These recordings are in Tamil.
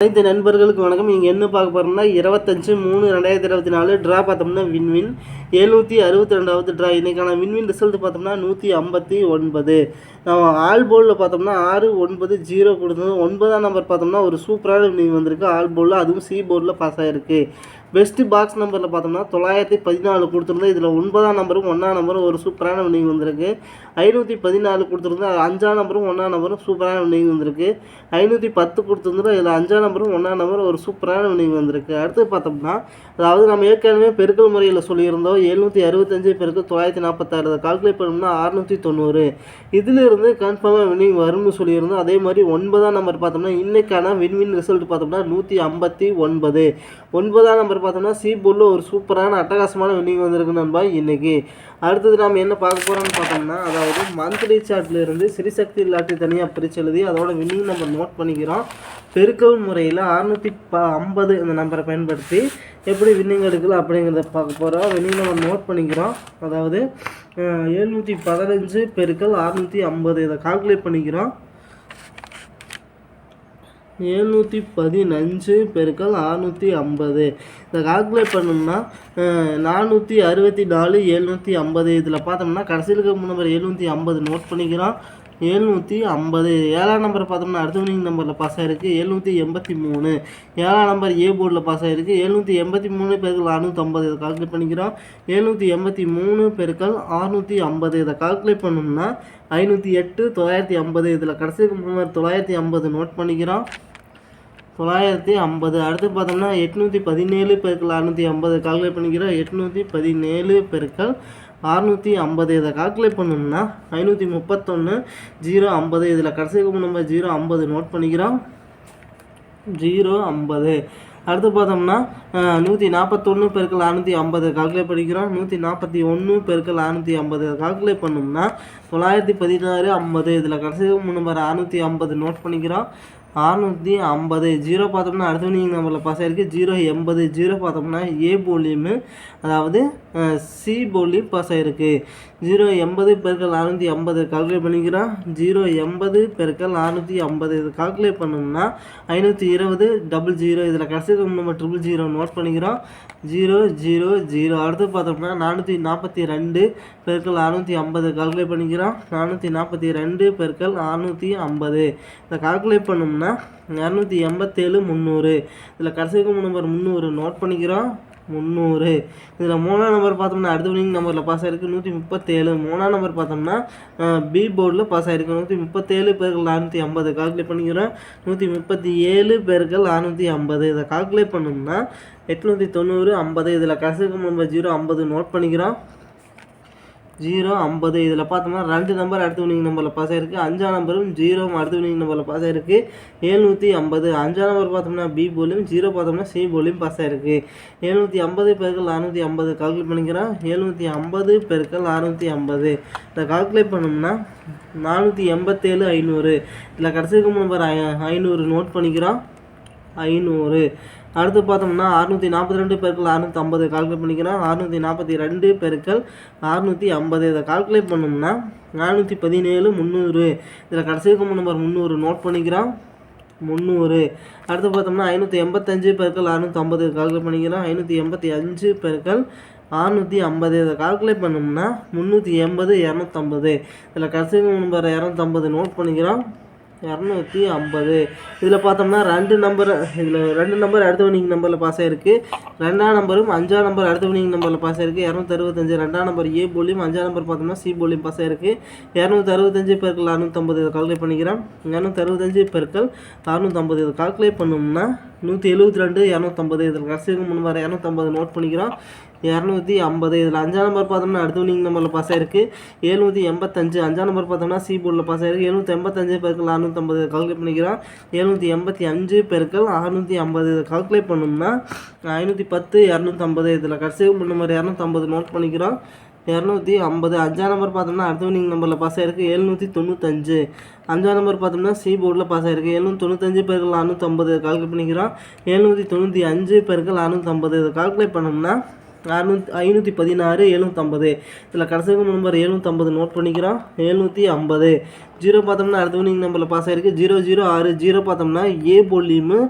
அனைத்து நண்பர்களுக்கு வணக்கம். இங்கே என்ன பார்க்க போகிறோம்னா 25/3/2024 ட்ரா பார்த்தோம்னா வின்வின் 762வது ட்ரா. இன்றைக்கான வின்வின் ரிசல்ட் பார்த்தோம்னா 159. நம்ம ஆல் போலில் பார்த்தோம்னா 690 கொடுத்தது. 9ஆம் நம்பர் பார்த்தோம்னா ஒரு சூப்பரான வின்னிங் வந்திருக்கு ஆல் போலில், அதுவும் சி போர்டில் பாஸ் ஆகிருக்கு. பெஸ்ட்டு பாக்ஸ் நம்பரில் பார்த்தோம்னா 914 கொடுத்துருந்தோம். இதில் 9ஆம் நம்பரும் 1ஆம் நம்பரும் ஒரு சூப்பரான வின்னிங் வந்திருக்கு. 514 கொடுத்துருந்தோம். 5ஆம் நம்பரும் 1ஆம் நம்பரும் சூப்பரான வின்னிங் வந்திருக்கு. 510 கொடுத்துருந்தோம். இதில் 5ஆம் நம்பரும் 1ஆம் நம்பரும் ஒரு சூப்பரான வின்னிங் வந்திருக்கு. அடுத்து பார்த்தோம்னா, அதாவது நம்ம ஏற்கனவே பெருக்கல் முறையில் சொல்லியிருந்தோம். 765 பெருக்கல் 946 கால்குலேட் பண்ணோம்னா 690. இதிலிருந்து கன்ஃபார்மாக வின்னிங் வரும்னு சொல்லியிருந்தோம். அதே மாதிரி 9ஆம் நம்பர் பார்த்தோம்னா இன்றைக்கான வின்வின் ரிசல்ட் பார்த்தோம்னா 159. 9ஆம் நம்பர் பார்த்தோம்னா சி போர்டில் ஒரு சூப்பரான அட்டகாசமான வின்னிங் வந்திருக்கு நண்பா இன்றைக்கி. அடுத்தது நாம் என்ன பார்க்க போகிறோம்னு பார்த்தோம்னா, அதாவது மந்த்லி சார்ட்லேருந்து ஸ்ரீசக்தி லாட்டரி தனியாக பிரித்து எழுதி அதோட வின்னிங் நம்பர் நோட் பண்ணிக்கிறோம். பெருக்கல் முறையில் 650 இந்த நம்பரை பயன்படுத்தி எப்படி வின்னிங் எடுக்கலாம் அப்படிங்கிறத பார்க்க போகிறோம். வின்னிங் நம்பர் நோட் பண்ணிக்கிறோம். அதாவது 715 பெருக்கல் 650 இதை கால்குலேட் பண்ணிக்கிறோம். 715 பெருக்கல் 650 இதை கால்குலேட் பண்ணோம்னா 464 750. இதில் பார்த்தோம்னா கடைசியில் இருக்க நம்பர் 750 நோட் பண்ணிக்கிறோம். 750. 7ஆம் நம்பர் பார்த்தோம்னா அடுத்த வின்னிங் நம்பரில் பாஸ் ஆகிருக்கு 783. 7ஆம் நம்பர் ஏ போர்டில் பாஸ் ஆகிருக்கு 783 பெருக்கல் 650 இதை கால்குலேட் பண்ணிக்கிறோம். 783 பெருக்கல் 650 இதை கால்குலேட் பண்ணோம்னா 508 950. இதில் கடைசி நம்பர் 950 நோட் பண்ணிக்கிறோம். 950. அடுத்து பார்த்தோம்னா 817 பெருக்கல் 650 கால்குலேட் பண்ணிக்கிறோம். 817 பெருக்கல் 650 இதை கால்குலேட் பண்ணோம்னா 531 050. இதில் கடைசி நம்பர் 050 நோட் பண்ணிக்கிறோம். 050. அடுத்து பார்த்தோம்னா 141 பெருக்கல் 650 கால்குலேட் பண்ணிக்கிறோம். 141 பெருக்கல் 650 கால்குலேட் பண்ணோம்னா 916 50. இதில் கடைசி நம்பர் 650 நோட் பண்ணிக்கிறோம். 650. 0 பார்த்தோம்னா அடுத்த வின்னிங் நம்பரில் பாஸ் ஆகிருக்கு 080. 0 பார்த்தோம்னா ஏ போலியும் அதாவது சி போலியும் பாஸ் ஆகிருக்கு. 080 பெருக்கல் 650 கால்குலேட் பண்ணிக்கிறோம். 080 பெருக்கல் 650 இது கால்குலேட் பண்ணோம்னா 520 00. இதில் கடைசி நம்பர் 000 நோட் பண்ணிக்கிறோம். 000. அடுத்து பார்த்தோம்னா 442 பெருக்கல் 650 கால்குலேட் பண்ணிக்கிறோம். 442 பெருக்கல் 650 இதை கால்குலேட் பண்ணோம்னா 287 300. இதில் கடைசி நம்பர் 300 நோட் பண்ணிக்கிறோம். 300. இதில் 3ஆம் நம்பர் பார்த்தோம்னா அடுத்த வின்னிங் நம்பரில் பாஸ் ஆகிருக்கு 137. 3ஆம் நம்பர் பார்த்தோம்னா பி போர்டில் பாஸ் ஆகிருக்கு 137 பெருக்கல் 450 கால்குலேட் பண்ணிக்கிறோம். 137 பெருக்கல் 450 இதை கால்குலேட் பண்ணோம்னா 890 50. இதில் கடைசி நம்பர் 050 நோட் பண்ணிக்கிறோம். 050. இதில் பார்த்தோம்னா 2 நம்பர் அடுத்த வின்னிங் நம்பரில் பாஸ் ஆகிருக்கு. 5ஆம் நம்பரும் 0 அடுத்த வின்னிங் நம்பரில் பாஸ் ஆகிருக்கு 750. 5ஆம் நம்பர் பார்த்தோம்னா பி போலியும் 0 பார்த்தோம்னா சி போலியும் பாஸ் ஆகிருக்கு. 750 பெருக்கல் 650 கால்குலேட் பண்ணிக்கிறோம். 750 பெருக்கல் 650 இதை கால்குலேட் பண்ணோம்னா 487 500. இதில் கடைசி நம்பர் 500 நோட் பண்ணிக்கிறோம். 500. அடுத்து பார்த்தோம்னா 642 பெருக்கல் 650 கால்குலேட் பண்ணிக்கிறோம். 642 பெருக்கல் 650 இதை கால்குலேட் பண்ணோம்னா 417 300. இதில் கடைசி நம்பர் 300 நோட் பண்ணிக்கிறோம். 300. அடுத்து பார்த்தோம்னா 585 பெருக்கல் 650 கால்குலேட் பண்ணிக்கிறோம். 585 பெருக்கல் 650 இதை கால்குலேட் பண்ணோம்னா 380 250. இதில் கடைசி நம்பர் 250 நோட் பண்ணிக்கிறோம். 250. இதில் பார்த்தோம்னா 2 நம்பர் அடுத்த வின்னிங் நம்பரில் பாஸ் ஆகிருக்கு. 2ஆம் நம்பரும் 5ஆம் நம்பர் அடுத்த வின்னிங் நம்பரில் பாஸ் ஆகிருக்கு 265. 2ஆம் நம்பர் ஏ போலியும் 5ஆம் நம்பர் பார்த்தோம்னா சி போலியும் பாஸ் ஆகிருக்கு. 265 பெருக்கல் 650 இதை கால்குலேட் பண்ணிக்கிறோம். 265 பெருக்கல் 650 இதை கால்குலேட் பண்ணோம்னா 172 250. இதில் கடைசி நம்பர் 250 நோட் பண்ணிக்கிறோம். 250. இதில் 5ஆம் நம்பர் பார்த்தோம்னா அடுத்த வின்னிங் நம்பரில் பாஸ் ஆகிருக்கு 785. 5ஆம் நம்பர் பார்த்தோம்னா சி போர்டில் பாஸ் ஆகிருக்கு 785 பெருக்கல் 650 கால்குலேட் பண்ணிக்கிறோம். 785 பெருக்கல் 650 இதை கால்குலேட் பண்ணோம்னா 510 250. இதில் கடைசி நம்பர் 250 நோட் பண்ணிக்கிறோம். 250. 5ஆம் நம்பர் பார்த்தோம்னா அடுத்த வின்னிங் நம்பரில் பாஸ் ஆகிருக்கு 795. 5ஆம் நம்பர் பார்த்தோம்னா சி போர்டில் பாஸ் ஆகிருக்கு 795 பெருக்கல் 450 கால்குலேட் பண்ணிக்கிறோம். 795 பெருக்கல் 450 இதை கால்குலேட் பண்ணோம்னா 516 750. இதில் கடைசி நம்பர் 750 நோட் பண்ணிக்கிறோம். 750. 0 பார்த்தோம்னா அடுத்த வினிங் நம்பரில் பாஸ் ஆகிருக்கு 006. 0 பார்த்தோம்னா ஏ போர்ட்லேயும்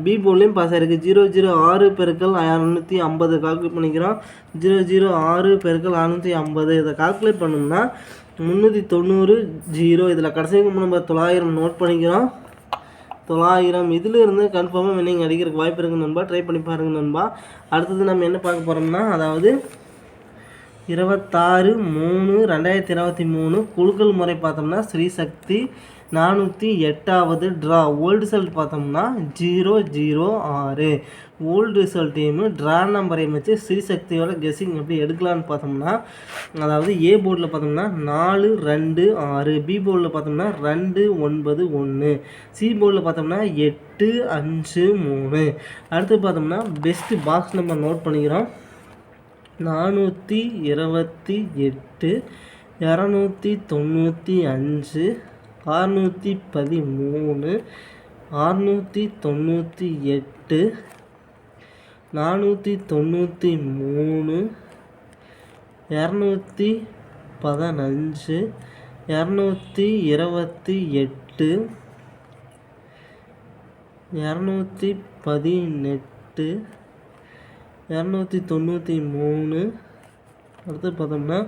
பி போர்ட்லேயும் பாஸ் ஆகிருக்கு. 006 பெருக்கல் 650 கால்குலேட் பண்ணிக்கிறோம். 006 பெருக்கல் 650 இதை கால்குலேட் பண்ணோம்னா 390 0. இதில் கடைசி நம்பர் 900 நோட் பண்ணிக்கிறோம். 900. இதில் இருந்து கன்ஃபார்மாக வின்னிங் அடிக்கிறதுக்கு வாய்ப்பு இருக்குது நண்பா. ட்ரை பண்ணி பாருங்கள் நண்பா. அடுத்தது நம்ம என்ன பார்க்க போகிறோம்னா, அதாவது 26/3/2023 குலுக்கல் முறை பார்த்தோம்னா ஸ்ரீசக்தி 408வது ட்ரா. ஓல்டு ரிசல்ட் பார்த்தோம்னா 006. ஓல்டு ரிசல்ட்டையும் ட்ரா நம்பரையும் வச்சு ஸ்ரீசக்தியோட கெஸ்ஸிங் எப்படி எடுக்கலான்னு பார்த்தோம்னா, அதாவது ஏ போர்டில் பார்த்தோம்னா 426, பி போர்டில் பார்த்தோம்னா 291, சி போர்டில் பார்த்தோம்னா 853. அடுத்து பார்த்தோம்னா பெஸ்ட்டு பாக்ஸ் நம்பர் நோட் பண்ணிக்கிறோம். 428, 295, 613, 698, 493, 215, 228, 218, 293. அடுத்து பார்த்தோம்னா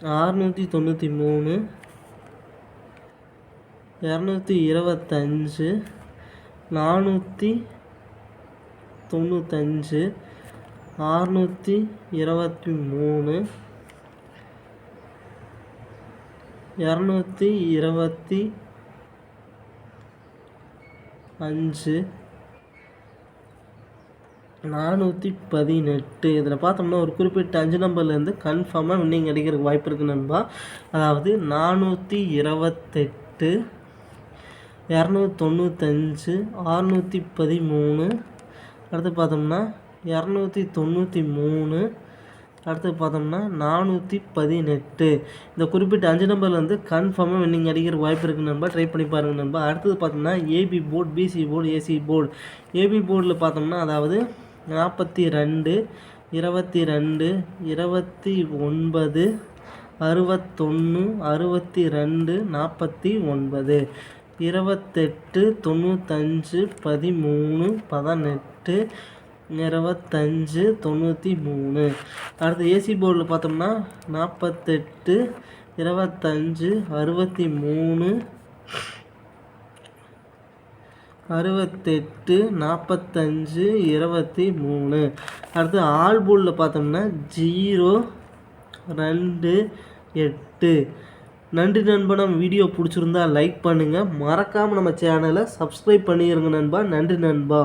693, 225, 495, 623, 225, 418. இதில் பார்த்தோம்னா ஒரு குறிப்பிட்ட 5 நம்பர்லேருந்து கன்ஃபார்மாக வின்னிங் அடிக்கிறதுக்கு வாய்ப்பு இருக்குது நண்பா. அதாவது 428, 295, 613. அடுத்து பார்த்தோம்னா 293. அடுத்து பார்த்தோம்னா 418. இந்த குறிப்பிட்ட 5 நம்பர்லேருந்து கன்ஃபார்மாக வின்னிங் அடிக்கிறதுக்கு வாய்ப்பு இருக்குது நண்பா. ட்ரை பண்ணி பாருங்கள் நண்பா. அடுத்தது பார்த்தோம்னா AB board, PC board, AC board. AB போர்டில் பார்த்தோம்னா அதாவது 42, 22, 29, 61, 62, 49, 28, 95, 13, 18, 25, 93. அடுத்து ஏசி போர்டில் பார்த்தோம்னா 48, 25, 63, 68, 45, 23. அடுத்து ஆல் போர்டில் பார்த்தோம்னா 0, 2, 8. நன்றி நண்பா. நம்ம வீடியோ பிடிச்சிருந்தா லைக் பண்ணுங்கள். மறக்காமல் நம்ம சேனலை சப்ஸ்கிரைப் பண்ணிடுங்க நண்பா. நன்றி நண்பா.